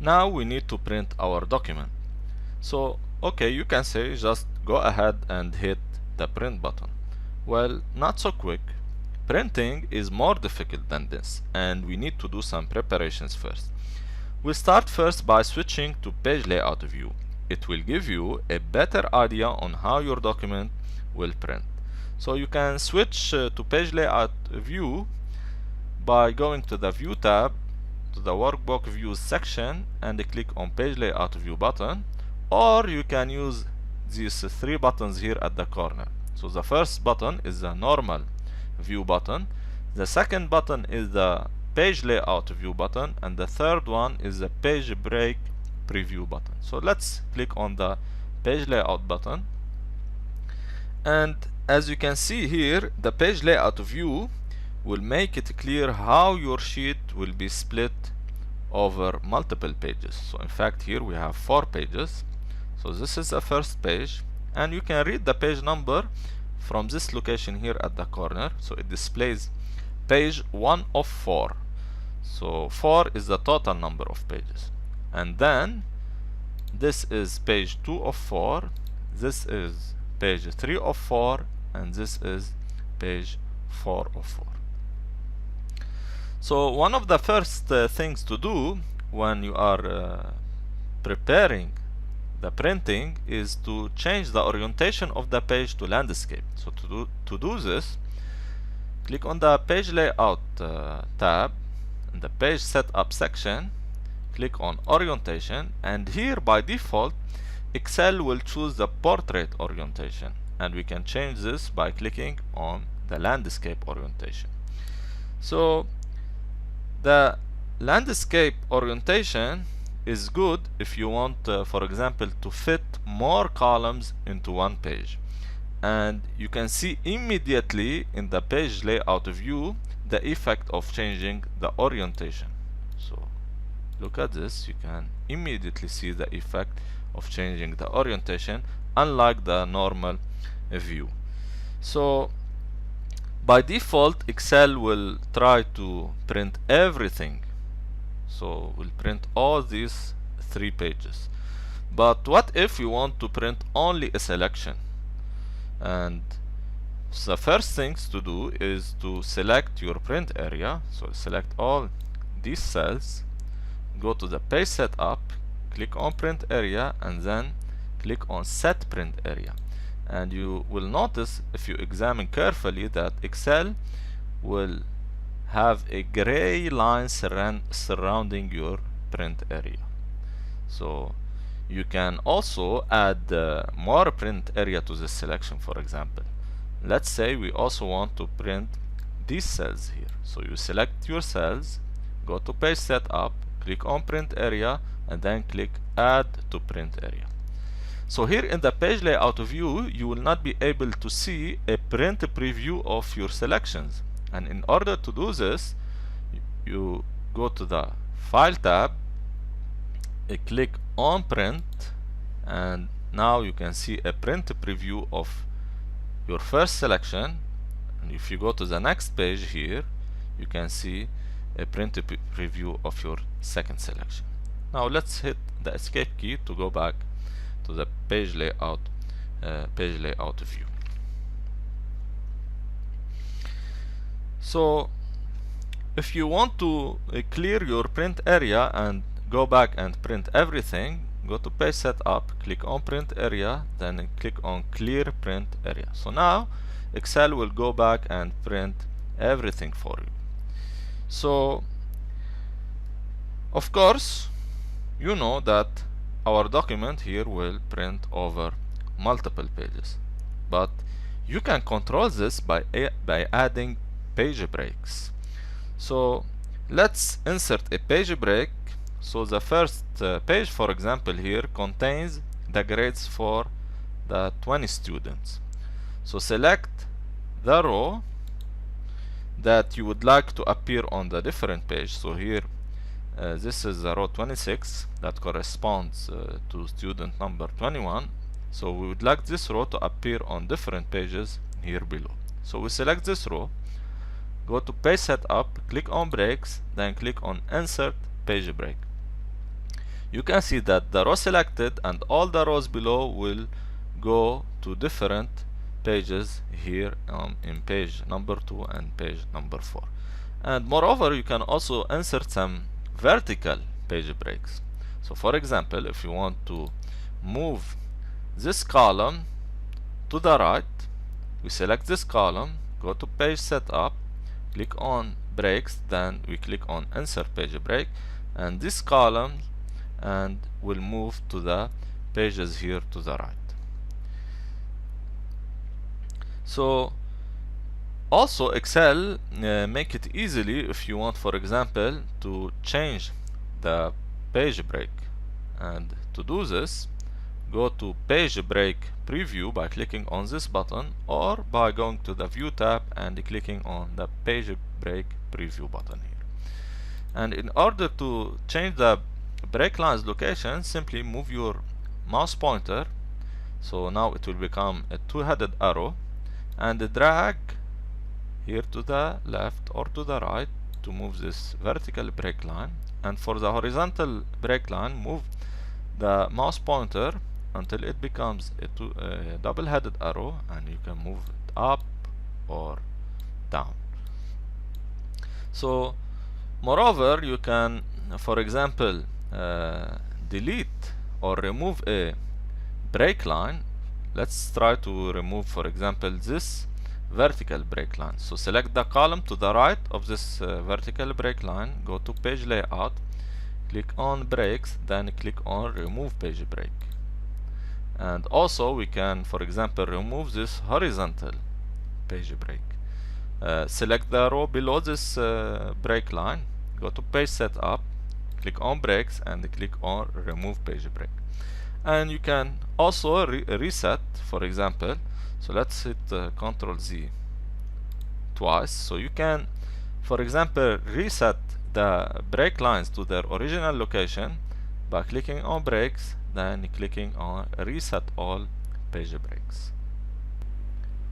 Now we need to print our document. So, okay, you can say just go ahead and hit the print button. Well, not so quick. Printing is more difficult than this, and we need to do some preparations first. We start first by switching to page layout view. It will give you a better idea on how your document will print. So you can switch to page layout view by going to the view tab, to the workbook views section, and click on page layout view button, or you can use these three buttons here at the corner. So the first button is the normal view button, the second button is the page layout view button, and the third one is the page break preview button. So let's click on the page layout button, and as you can see here, the page layout view will make it clear how your sheet will be split over multiple pages. So in fact here we have 4 pages. So this is the first page, and you can read the page number from this location here at the corner. So it displays page 1 of 4. So 4 is the total number of pages, and then this is page 2 of 4, this is page 3 of 4, and this is page 4 of 4. So one of the first things to do when you are preparing the printing is to change the orientation of the page to landscape. So to do this, click on the page layout tab in the page setup section, click on orientation, and here by default Excel will choose the portrait orientation, and we can change this by clicking on the landscape orientation. So the landscape orientation is good if you want, for example, to fit more columns into one page, and you can see immediately in the page layout view the effect of changing the orientation. So look at this, you can immediately see the effect of changing the orientation, unlike the normal view. So by default Excel will try to print everything, so we'll print all these 3 pages. But what if we want to print only a selection? And the first things to do is to select your print area. So select all these cells, go to the page setup, click on print area, and then click on set print area. And you will notice, if you examine carefully, that Excel will have a gray line surrounding your print area. So you can also add more print area to this selection. For example, let's say we also want to print these cells here. So you select your cells, go to page setup, click on print area, and then click add to print area. So here in the page layout view, you will not be able to see a print preview of your selections. And in order to do this, you go to the File tab, click on Print, and now you can see a print preview of your first selection. And if you go to the next page here, you can see a print preview of your second selection. Now let's hit the Escape key to go back to the page layout view. So if you want to clear your print area and go back and print everything, go to page setup, click on print area, then click on clear print area. So now Excel will go back and print everything for you. So of course you know that our document here will print over multiple pages, but you can control this by adding page breaks. So let's insert a page break. So the first page, for example, here contains the grades for the 20 students. So select the row that you would like to appear on the different page. So here this is the row 26 that corresponds to student number 21. So we would like this row to appear on different pages here below. So we select this row, go to page setup, click on breaks, then click on insert page break. you can see that the row selected and all the rows below will go to different pages here in page number 2 and page number 4. And moreover, you can also insert some vertical page breaks. So for example, if you want to move this column to the right, we select this column, go to page setup, click on breaks, then we click on insert page break, and this column and will move to the pages here to the right. So also Excel make it easily if you want, for example, to change the page break. And to do this, go to page break preview by clicking on this button, or by going to the view tab and clicking on the page break preview button here. And in order to change the break lines location, simply move your mouse pointer, so now it will become a two-headed arrow, and drag here to the left or to the right to move this vertical break line. And for the horizontal break line, move the mouse pointer until it becomes a double-headed arrow, and you can move it up or down. So moreover, you can, for example, delete or remove a break line. Let's try to remove, for example, this vertical break line. So select the column to the right of this vertical break line, go to page layout, click on breaks, then click on remove page break. And also we can, for example, remove this horizontal page break. Select the row below this break line, go to page setup, click on breaks, and click on remove page break. And you can also reset, for example, so let's hit Ctrl Z twice. So you can, for example, reset the break lines to their original location by clicking on breaks, then clicking on reset all page breaks.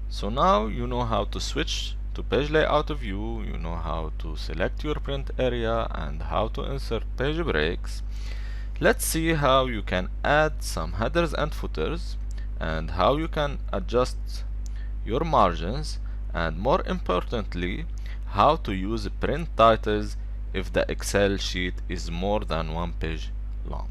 So now you know how to switch to page layout view, you know how to select your print area and how to insert page breaks. Let's see how you can add some headers and footers, and how you can adjust your margins, and more importantly, how to use print titles if the Excel sheet is more than one page long.